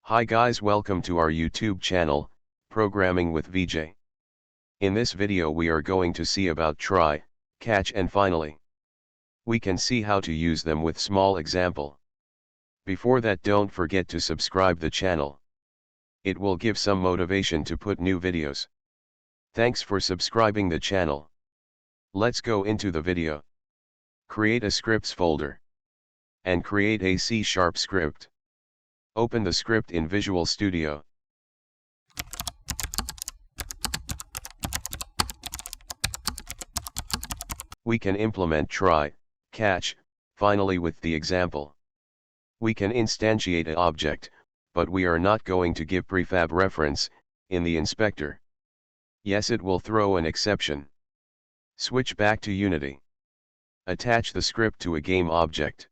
Hi guys, welcome to our YouTube channel, Programming with Vijay. In this video we are going to see about try, catch and finally. We can see how to use them with small example. Before that, don't forget to subscribe the channel. It will give some motivation to put new videos. Thanks for subscribing the channel. Let's go into the video. Create a scripts folder. And create a C# script. Open the script in Visual Studio. We can implement try, catch, finally with the example. We can instantiate an object, but we are not going to give prefab reference in the inspector. Yes, it will throw an exception. Switch back to Unity. Attach the script to a game object.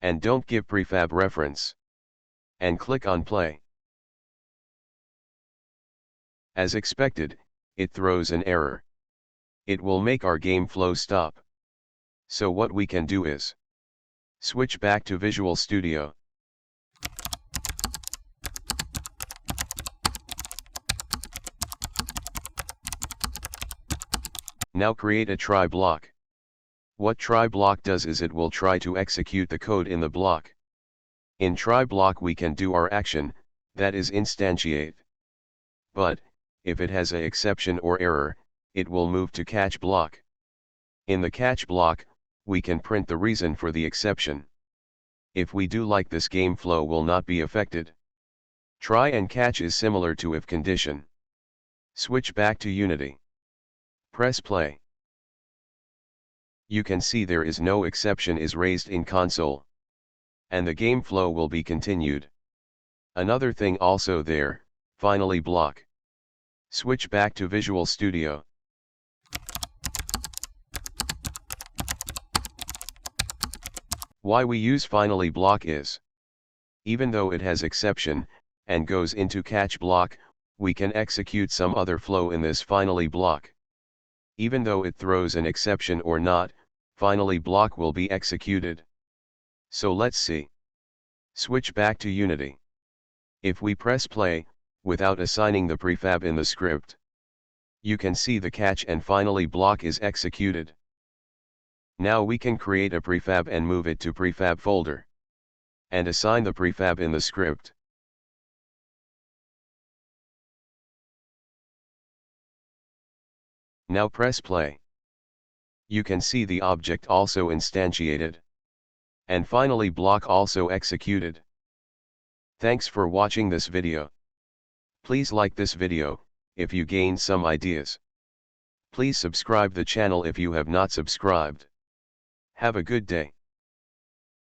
And don't give prefab reference. And click on play. As expected, it throws an error. It will make our game flow stop. So what we can do is switch back to Visual Studio. Now create a try block. What try block does is it will try to execute the code in the block. In try block we can do our action, that is instantiate. But, if it has an exception or error, it will move to catch block. In the catch block, we can print the reason for the exception. If we do like this, game flow will not be affected. Try and catch is similar to if condition. Switch back to Unity. Press play. You can see there is no exception is raised in console. And the game flow will be continued. Another thing also there, finally block. Switch back to Visual Studio. Why we use finally block is, even though it has exception, and goes into catch block, we can execute some other flow in this finally block. Even though it throws an exception or not, finally block will be executed. So let's see. Switch back to Unity. If we press play, without assigning the prefab in the script, you can see the catch and finally block is executed. Now we can create a prefab and move it to prefab folder. And assign the prefab in the script. Now press play. You can see the object also instantiated. And finally block also executed. Thanks for watching this video. Please like this video, if you gained some ideas. Please subscribe the channel if you have not subscribed. Have a good day.